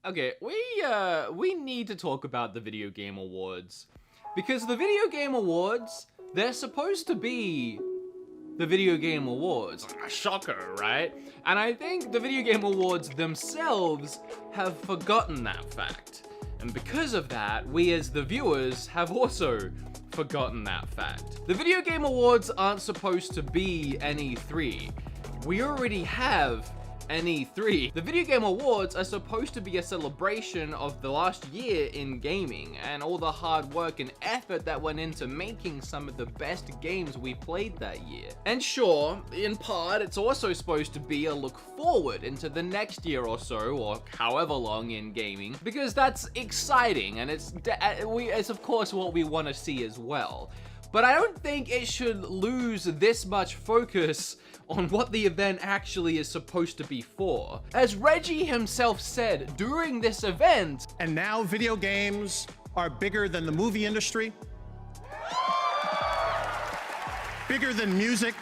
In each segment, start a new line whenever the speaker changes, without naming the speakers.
Okay, we need to talk about the Video Game Awards. Because the Video Game Awards, they're supposed to be the Video Game Awards. A shocker, right? And I think the Video Game Awards themselves have forgotten that fact. And because of that, we as the viewers have also forgotten that fact. The Video Game Awards aren't supposed to be an E3. We already have an E3. The Video Game Awards are supposed to be a celebration of the last year in gaming and all the hard work and effort that went into making some of the best games we played that year. And sure, in part, it's also supposed to be a look forward into the next year or so, or however long in gaming, because that's exciting and it's of course what we want to see as well. But I don't think it should lose this much focus on what the event actually is supposed to be for. As Reggie himself said during this event,
and now video games are bigger than the movie industry, bigger than music,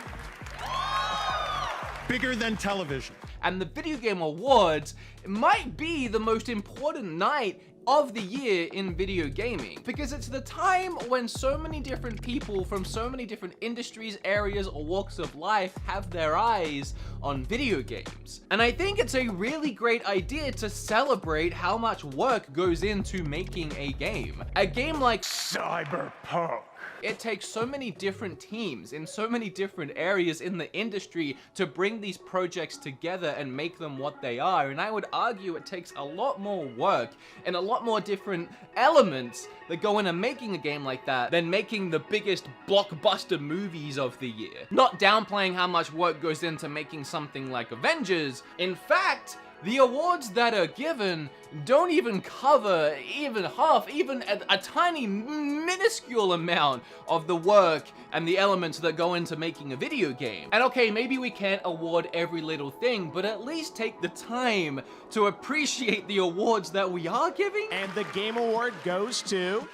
bigger than television.
And the Video Game Awards might be the most important night of the year in video gaming, because it's the time when so many different people from so many different industries, areas, or walks of life have their eyes on video games. And I think it's a really great idea to celebrate how much work goes into making a game. A game like Cyberpunk. It takes so many different teams in so many different areas in the industry to bring these projects together and make them what they are. And I would argue it takes a lot more work and a lot more different elements that go into making a game like that than making the biggest blockbuster movies of the year. Not downplaying how much work goes into making something like Avengers. In fact, the awards that are given don't even cover even half, even a tiny minuscule amount of the work and the elements that go into making a video game. And okay, maybe we can't award every little thing, but at least take the time to appreciate the awards that we are giving.
And the Game Award goes to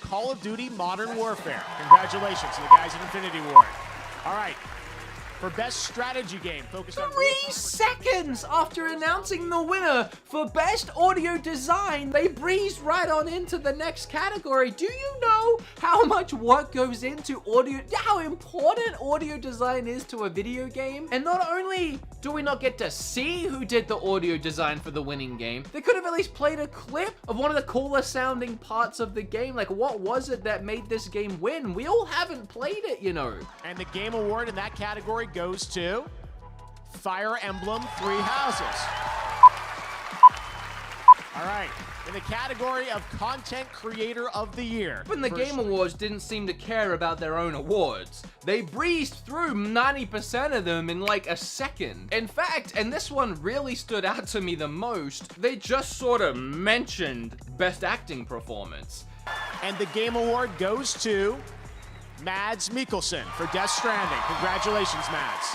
Call of Duty Modern Warfare. Congratulations to the guys at Infinity Ward. All right. For Best Strategy Game, focused on
3 seconds after announcing the winner for Best Audio Design, they breezed right on into the next category. Do you know how much work goes into audio, how important audio design is to a video game? And not only do we not get to see who did the audio design for the winning game, they could have at least played a clip of one of the cooler sounding parts of the game. Like, what was it that made this game win? We all haven't played it, you know.
And the Game Award in that category goes to Fire Emblem Three Houses. All right, in the category of Content Creator of the Year.
But the Game Awards didn't seem to care about their own awards. They breezed through 90% of them in like a second. In fact, and this one really stood out to me the most, they just sort of mentioned Best Acting Performance.
And the Game Award goes to Mads Mikkelsen for Death Stranding. Congratulations, Mads.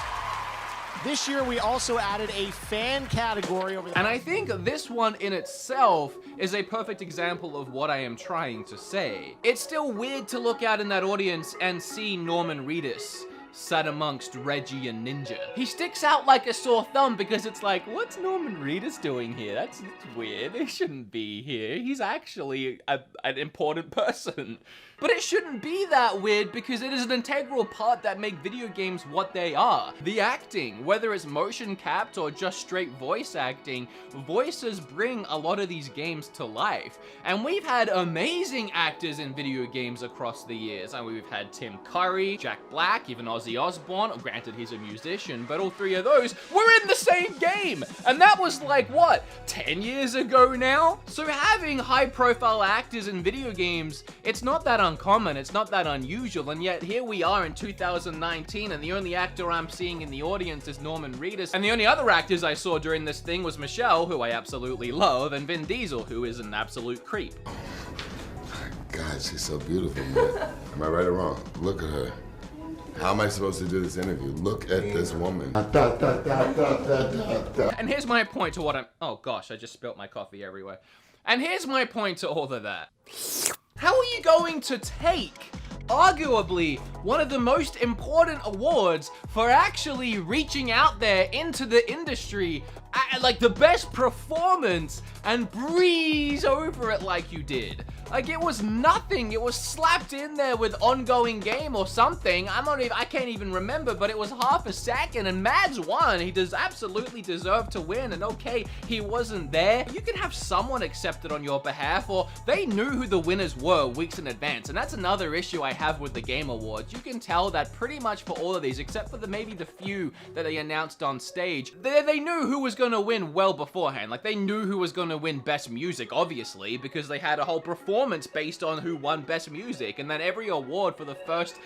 This year, we also added a fan category over there.
And I think this one in itself is a perfect example of what I am trying to say. It's still weird to look out in that audience and see Norman Reedus sat amongst Reggie and Ninja. He sticks out like a sore thumb because it's like, what's Norman Reedus doing here? That's weird. He shouldn't be here. He's actually an important person. But it shouldn't be that weird because it is an integral part that make video games what they are. The acting, whether it's motion capped or just straight voice acting, voices bring a lot of these games to life. And we've had amazing actors in video games across the years. And we've had Tim Curry, Jack Black, even Ozzy Osbourne. Granted, he's a musician, but all three of those were in the same game. And that was like, what, 10 years ago now? So having high-profile actors in video games, it's not that uncommon, it's not that unusual, and yet here we are in 2019, and the only actor I'm seeing in the audience is Norman Reedus, and the only other actors I saw during this thing was Michelle, who I absolutely love, and Vin Diesel, who is an absolute creep.
God, she's so beautiful, man. Am I right or wrong? Look at her. How am I supposed to do this interview? Look at this woman.
And here's my point to what I'm... Oh gosh, I just spilt my coffee everywhere. And here's my point to all of that. How are you going to take arguably one of the most important awards for actually reaching out there into the industry, like the best performance, and breeze over it like you did. Like, it was nothing. It was slapped in there with ongoing game or something. I can't even remember, but it was half a second, and Mads won. He does absolutely deserve to win, and okay, he wasn't there. You can have someone accept it on your behalf, or they knew who the winners were weeks in advance, and that's another issue I have with the Game Awards. You can tell that pretty much for all of these, except for maybe the few that they announced on stage, they knew who was gonna win well beforehand. Like, they knew who was gonna win Best Music, obviously, because they had a whole performance based on who won Best Music, and then every award for the first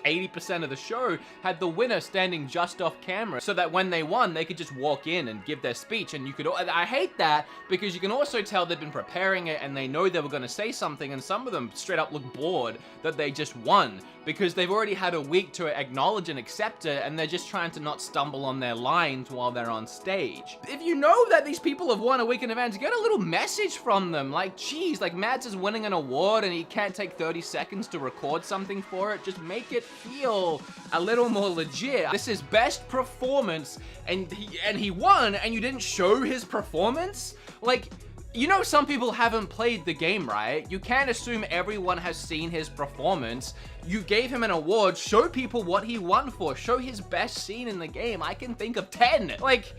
80% of the show had the winner standing just off camera, so that when they won, they could just walk in and give their speech. And you could, I hate that, because you can also tell they've been preparing it and they know they were going to say something, and some of them straight up look bored that they just won, because they've already had a week to acknowledge and accept it, and they're just trying to not stumble on their lines while they're on stage. If you know that these people have won a week in advance, get a little message from them, like, geez, like, Mads is winning an award and he can't take 30 seconds to record something for it. Just make it feel a little more legit. This is best performance, and he won, and you didn't show his performance? Like, you know, some people haven't played the game, right? You can't assume everyone has seen his performance. You gave him an award, show people what he won for, show his best scene in the game. I can think of 10. Like,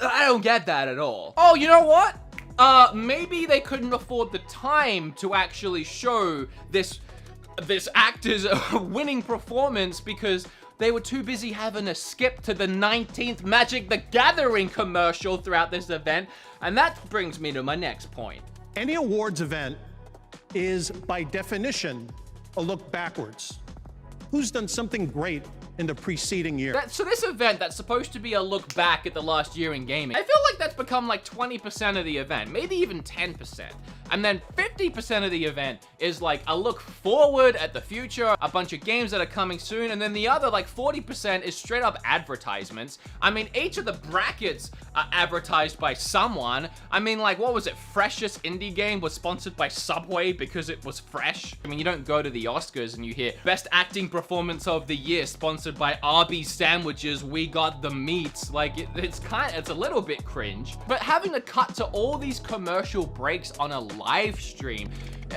I don't get that at all. Oh, you know what? Maybe they couldn't afford the time to actually show this actor's winning performance because they were too busy having a skip to the 19th Magic the Gathering commercial throughout this event. And that brings me to my next point.
Any awards event is, by definition, a look backwards. Who's done something great in the preceding year?
So this event that's supposed to be a look back at the last year in gaming, I feel like that's become like 20% of the event, maybe even 10%. And then 50% of the event is like a look forward at the future, a bunch of games that are coming soon, and then the other like 40% is straight up advertisements. I mean, each of the brackets are advertised by someone. I mean, like, what was it? Freshest indie game was sponsored by Subway because it was fresh. I mean, you don't go to the Oscars and you hear best acting performance of the year sponsored by Arby's sandwiches, we got the meats. Like, it's a little bit cringe. But having to cut to all these commercial breaks on a live stream,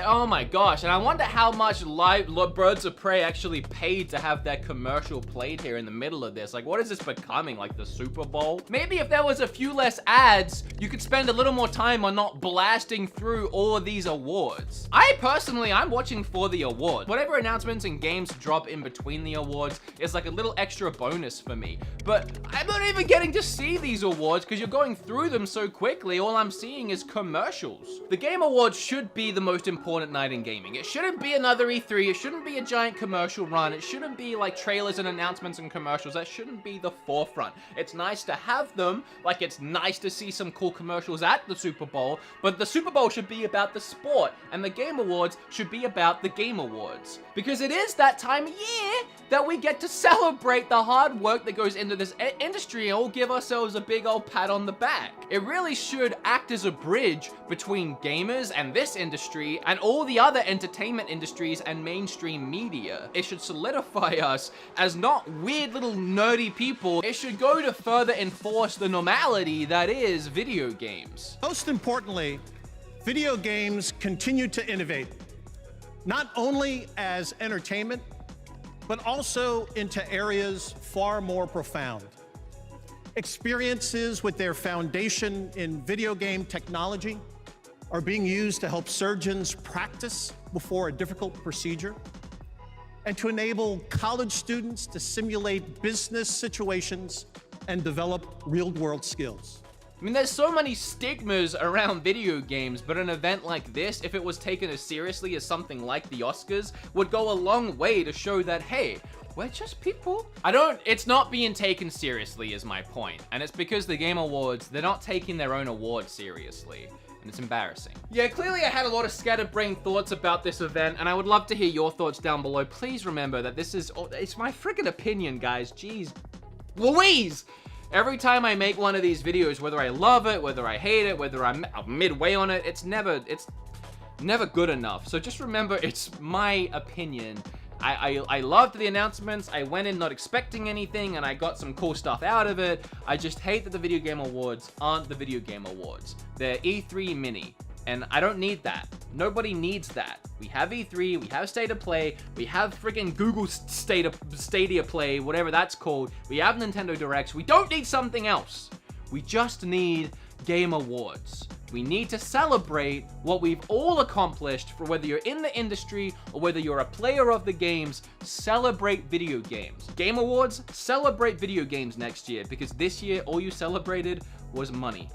oh my gosh. And I wonder how much Birds of Prey actually paid to have that commercial played here in the middle of this. Like, what is this becoming, like the Super Bowl? Maybe if there was a few less ads, you could spend a little more time on not blasting through all of these awards. I'm watching for the awards. Whatever announcements and games drop in between the awards is like a little extra bonus for me. But I'm not even getting to see these awards because you're going through them so quickly. All I'm seeing is commercials. The Game Awards should be the most important night in gaming. It shouldn't be another E3. It shouldn't be a giant commercial run. It shouldn't be like trailers and announcements and commercials. That shouldn't be the forefront. It's nice to have them. Like, it's nice to see some cool commercials at the Super Bowl, but the Super Bowl should be about the sport, and the Game Awards should be about the Game Awards. Because it is that time of year that we get to celebrate the hard work that goes into this industry and all give ourselves a big old pat on the back. It really should act as a bridge between gamers and this industry and all the other entertainment industries and mainstream media. It should solidify us as not weird little nerdy people. It should go to further enforce the normality that is video games.
Most importantly, video games continue to innovate, not only as entertainment, but also into areas far more profound. Experiences with their foundation in video game technology are being used to help surgeons practice before a difficult procedure and to enable college students to simulate business situations and develop real-world skills.
I mean, there's so many stigmas around video games, but an event like this, if it was taken as seriously as something like the Oscars, would go a long way to show that, hey, we're just people. It's not being taken seriously is my point. And it's because the Game Awards, they're not taking their own awards seriously. And it's embarrassing. Yeah, clearly I had a lot of scatterbrained thoughts about this event, and I would love to hear your thoughts down below. Please remember that it's my freaking opinion, guys. Jeez Louise! Every time I make one of these videos, whether I love it, whether I hate it, whether I'm midway on it, never good enough. So just remember, it's my opinion. I loved the announcements. I went in not expecting anything, and I got some cool stuff out of it. I just hate that the Video Game Awards aren't the Video Game Awards. They're E3 Mini, and I don't need that. Nobody needs that. We have E3, we have State of Play, we have friggin' Google Stadia Play, whatever that's called. We have Nintendo Directs. We don't need something else. We just need Game Awards. We need to celebrate what we've all accomplished, for whether you're in the industry or whether you're a player of the games. Celebrate video games. Game Awards, celebrate video games next year, because this year all you celebrated was money.